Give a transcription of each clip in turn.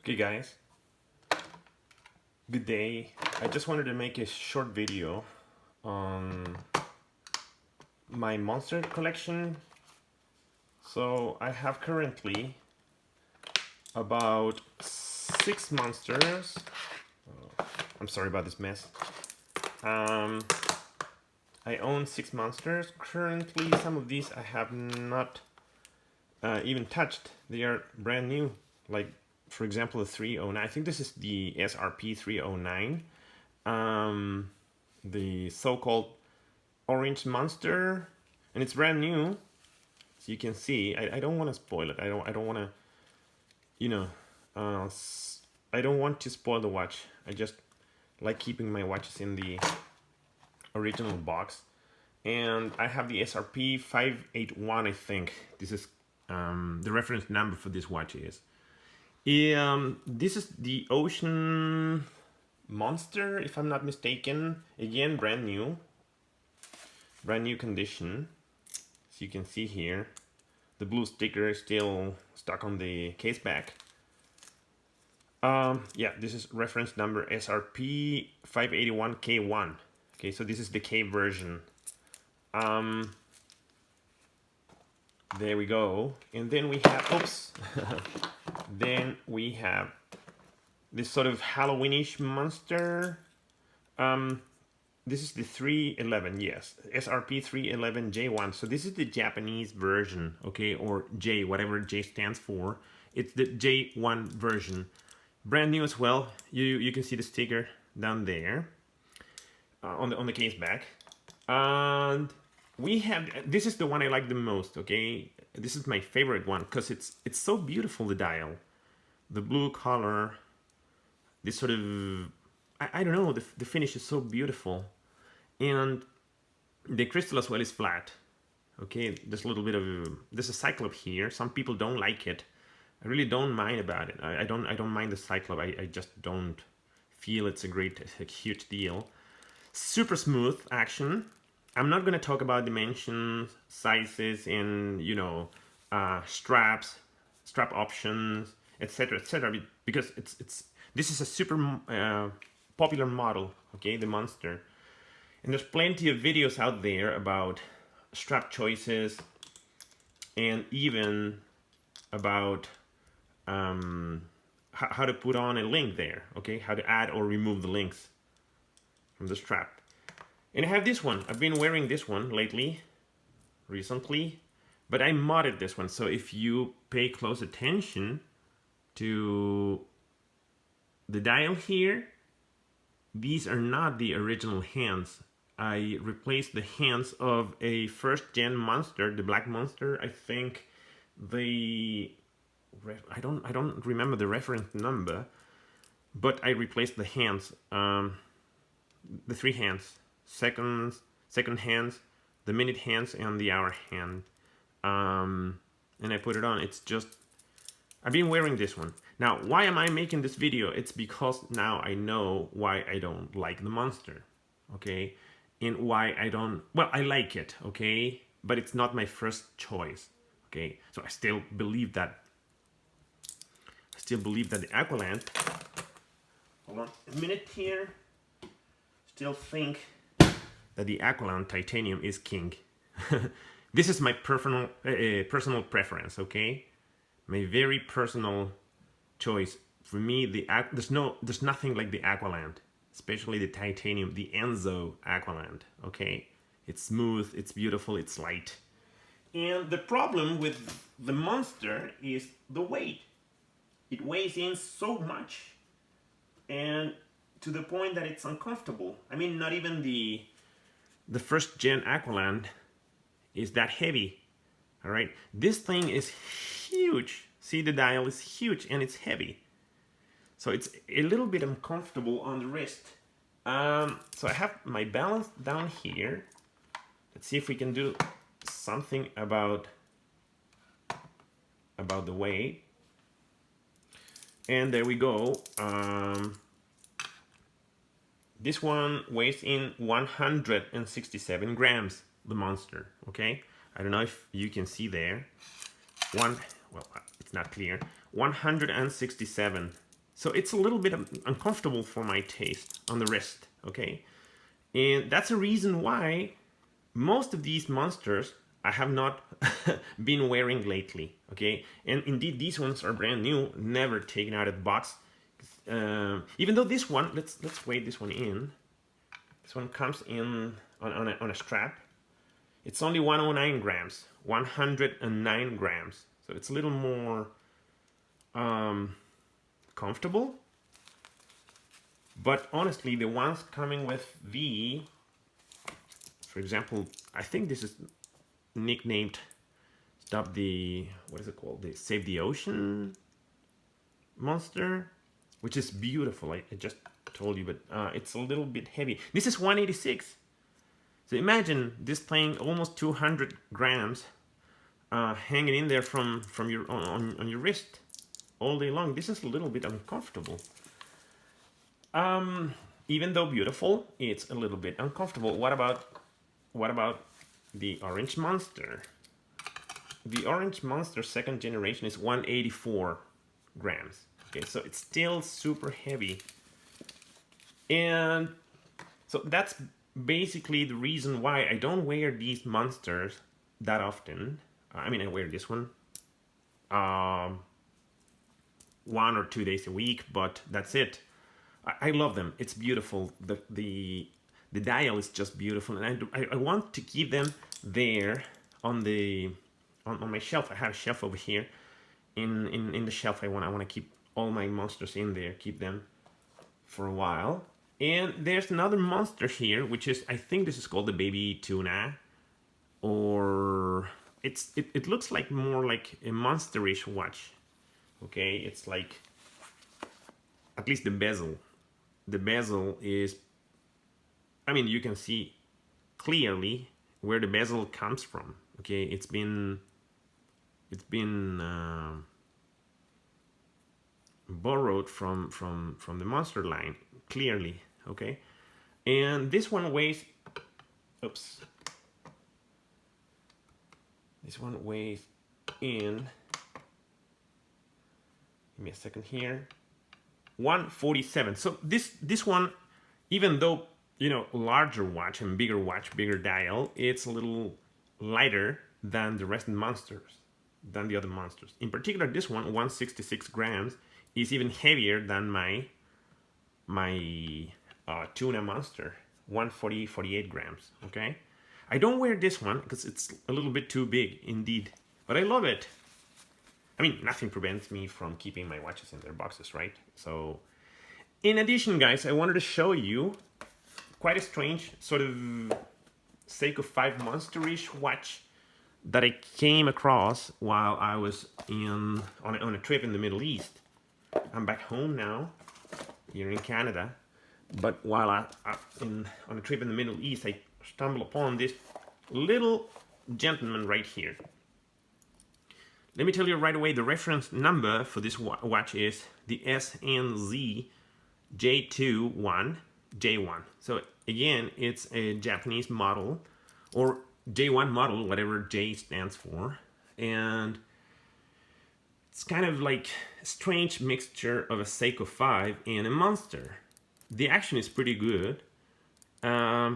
Okay guys, good day. I just wanted to make a short video on my monster collection. So I have currently about 6 monsters. I'm sorry about this mess. I own 6 monsters. Currently some of these I have not even touched. They are brand new, like for example the 309. I think this is the SRP 309, the so-called orange monster, and it's brand new, so you can see. I don't want to spoil it. I don't want to, you know, I don't want to spoil the watch. I just like keeping my watches in the original box. And I have the SRP 581, I think. This is the reference number for this watch is. This is the Ocean Monster, if I'm not mistaken. Again, brand new condition. So you can see here, the blue sticker is still stuck on the case back. Yeah, this is reference number SRP 581K1. Okay, so this is the K version. There we go. And then we have, oops, then we have this sort of Halloweenish monster. This is the 311, yes, SRP 311J1. So this is the Japanese version, okay, or J, whatever J stands for. It's the J1 version. Brand new as well. You can see the sticker down there on the case back. And we have, this is the one I like the most, okay? This is my favorite one because it's so beautiful, the dial. The blue color, this sort of, I don't know, the finish is so beautiful. And the crystal as well is flat. Okay, there's a little bit of, there's a cyclop here. Some people don't like it. I really don't mind about it. I don't mind the cyclop. I just don't feel it's a huge deal. Super smooth action. I'm not going to talk about dimensions, sizes, and strap options, etc., because this is a super popular model, okay, the Monster, and there's plenty of videos out there about strap choices, and even about how to put on a link there, okay, how to add or remove the links from the strap. And I have this one. I've been wearing this one recently, but I modded this one. So if you pay close attention to the dial here, these are not the original hands. I replaced the hands of a first-gen Monster, the Black Monster. I think I don't remember the reference number, but I replaced the hands, the 3 hands. Second hands, the minute hands, and the hour hand, and I put it on. It's just, I've been wearing this one. Now, why am I making this video? It's because now I know why I don't like the Monster, okay, and why I don't, well, I like it, okay, but it's not my first choice, okay. So I still believe that the Aqualand, hold on a minute here, still think that the Aqualand titanium is king. This is my personal preference, okay? My very personal choice. For me, there's nothing like the Aqualand, especially the titanium, the Enzo Aqualand, okay? It's smooth, it's beautiful, it's light. And the problem with the Monster is the weight. It weighs in so much, and to the point that it's uncomfortable. I mean, not even the first gen Aqualand is that heavy. All right, this thing is huge. See, the dial is huge and it's heavy, so it's a little bit uncomfortable on the wrist. So I have my balance down here. Let's see if we can do something about the weight. And there we go. This one weighs in 167 grams, the Monster, okay? I don't know if you can see there. Well, it's not clear. 167 So it's a little bit uncomfortable for my taste on the wrist, okay? And that's a reason why most of these monsters I have not been wearing lately, okay? And indeed, these ones are brand new, never taken out of the box. Even though this one, let's weigh this one in. This one comes in on a strap. It's only 109 grams, 109 grams. So it's a little more comfortable. But honestly, the ones coming with the, for example, I think this is nicknamed Stop the, what is it called? The Save the Ocean Monster, which is beautiful. I just told you, but it's a little bit heavy. This is 186. So imagine this thing, almost 200 grams, hanging in there from your on your wrist all day long. This is a little bit uncomfortable. Even though beautiful, it's a little bit uncomfortable. What about the Orange Monster? The Orange Monster second generation is 184 grams. Okay, so it's still super heavy. And so that's basically the reason why I don't wear these monsters that often. I mean, I wear this one 1 or 2 days a week, but that's it. I love them. It's beautiful. The dial is just beautiful, and I want to keep them there on my shelf. I have a shelf over here. In the shelf, I want to keep all my monsters in there. Keep them for a while. And there's another monster here, which is, I think this is called the baby tuna, or it looks like more like a monsterish watch. Okay, it's like, at least the bezel. The bezel is, I mean, you can see clearly where the bezel comes from. Okay, it's been borrowed from the Monster line, clearly. Okay, and this one weighs, oops, this one weighs in, give me a second here, 147. So this one, even though, you know, larger watch, bigger dial, it's a little lighter than the rest of the monsters, than the other monsters. In particular, this one, 166 grams, is even heavier than my tuna monster, 148 grams. Okay, I don't wear this one because it's a little bit too big indeed, but I love it. I mean, nothing prevents me from keeping my watches in their boxes, right? So, in addition, guys, I wanted to show you quite a strange sort of Seiko 5 Monsterish watch that I came across while I was on a trip in the Middle East. I'm back home now, here in Canada, but while on a trip in the Middle East, I stumbled upon this little gentleman right here. Let me tell you right away, the reference number for this watch is the SNZ J21J1. So again, it's a Japanese model, or J1 model, whatever J stands for. And it's kind of like a strange mixture of a Seiko 5 and a Monster. The action is pretty good. I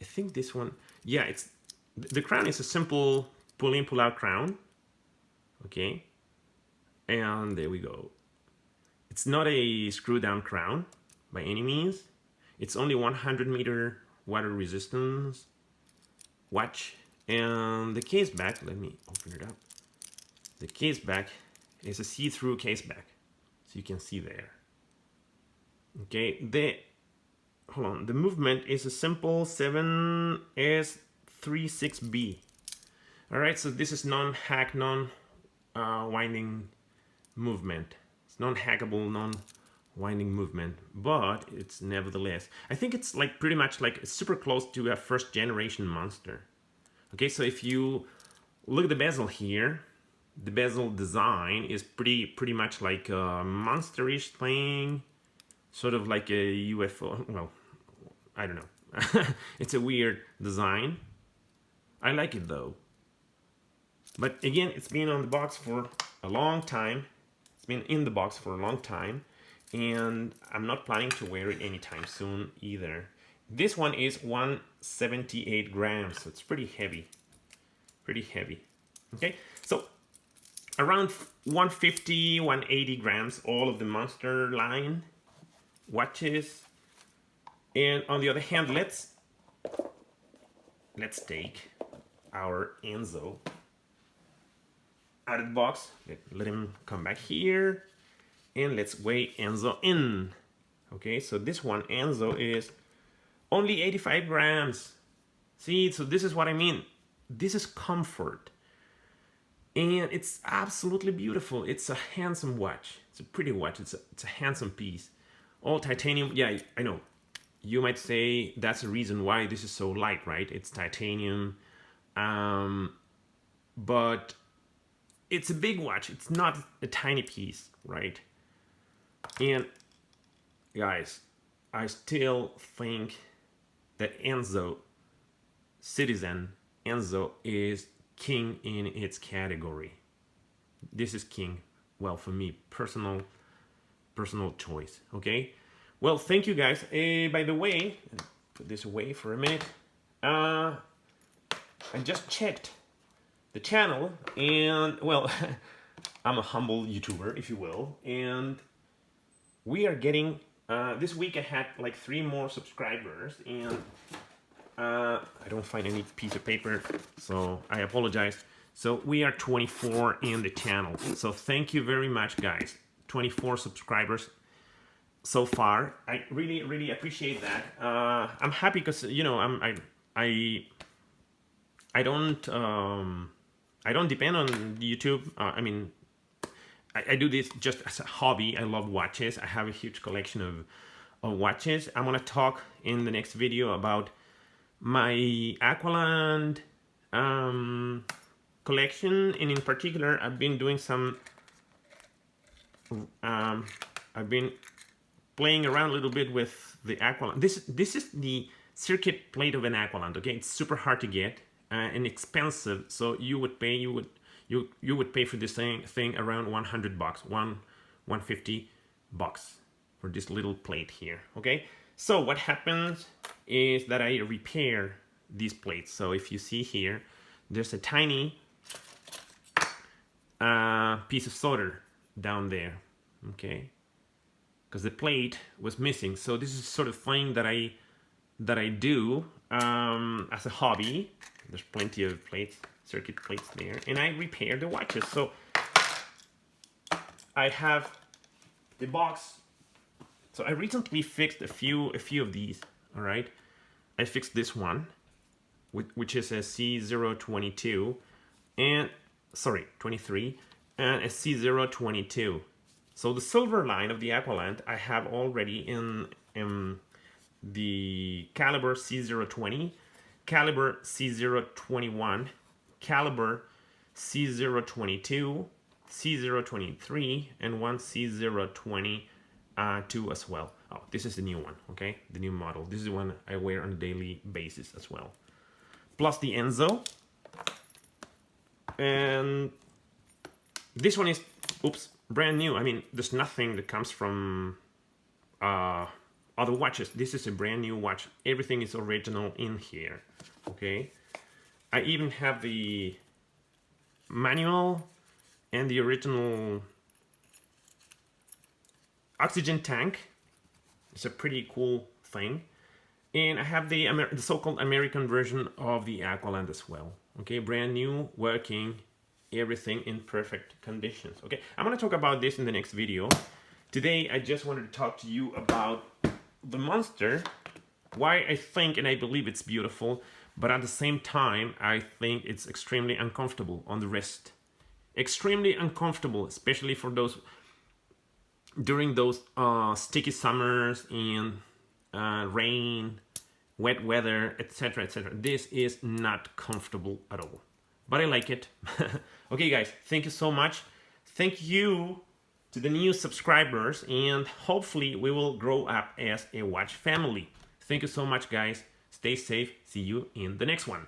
think this one, yeah, the crown is a simple pull-in, pull-out crown. Okay, and there we go. It's not a screw-down crown by any means. It's only 100 meter water resistance watch. And the case back, let me open it up. The case back is a see-through case back, so you can see there. Okay, hold on, the movement is a simple 7S36B. All right, so this is non-hack, non-winding movement. It's non-hackable, non-winding movement, but it's nevertheless, I think it's like pretty much like super close to a first generation Monster. Okay, so if you look at the bezel here, the bezel design is pretty much like a Monsterish thing, sort of like a UFO. Well, I don't know. It's a weird design. I like it though. But again, it's been on the box for a long time. It's been in the box for a long time. and I'm not planning to wear it anytime soon either. This one is 178 grams, so it's pretty heavy. Pretty heavy. Okay, so around 150, 180 grams, all of the Monster line watches. And on the other hand, let's take our Enzo out of the box. Let him come back here, and let's weigh Enzo in. Okay, so this one, Enzo, is only 85 grams. See, so this is what I mean. This is comfort. And it's absolutely beautiful. It's a handsome watch. It's a pretty watch. It's a handsome piece. All titanium. Yeah, I know. You might say that's the reason why this is so light, right? It's titanium. But it's a big watch. It's not a tiny piece, right? And guys, I still think that Enzo, Citizen Enzo, is king in its category. This is king. Well, for me, personal choice. Okay. Well, thank you guys. By the way, put this away for a minute. I just checked the channel, and well, I'm a humble YouTuber, if you will, and we are getting. This week I had like 3 more subscribers, and I don't find any piece of paper, so I apologize. So we are 24 in the channel. So thank you very much, guys. 24 subscribers so far. I really appreciate that. I'm happy because, you know, I don't depend on YouTube. I mean, I do this just as a hobby. I love watches. I have a huge collection of watches. I'm gonna talk in the next video about my Aqualand collection, and in particular, I've been doing some. I've been playing around a little bit with the Aqualand. This is the circuit plate of an Aqualand. Okay, it's super hard to get and expensive. So you would pay for this thing around $100, $150 for this little plate here. Okay, so what happens is that I repair these plates. So if you see here, there's a tiny piece of solder down there. Okay, because the plate was missing. So this is the sort of thing that I do as a hobby. There's plenty of plates, circuit plates there, and I repair the watches. So I have the box. So I recently fixed a few of these. All right, I fixed this one, which is a C022, and sorry, 23, and a C022. So the silver line of the Aqualand I have already in the caliber C020, caliber C021, caliber C022, C023, and one C022 as well. Oh, this is the new one, okay? The new model. This is the one I wear on a daily basis as well. Plus the Enzo. And this one is, oops, brand new. I mean, there's nothing that comes from other watches. This is a brand new watch. Everything is original in here, okay? I even have the manual and the original oxygen tank. It's a pretty cool thing. And I have the so-called American version of the Aqualand as well. Okay, brand new, working, everything in perfect conditions. Okay, I'm gonna talk about this in the next video. Today, I just wanted to talk to you about the Monster, why I think and I believe it's beautiful, but at the same time, I think it's extremely uncomfortable on the wrist. Extremely uncomfortable, especially for those during those sticky summers and rain, wet weather, etc., etc. This is not comfortable at all, but I like it. Okay, guys, thank you so much. Thank you to the new subscribers, and hopefully we will grow up as a watch family. Thank you so much, guys. Stay safe. See you in the next one.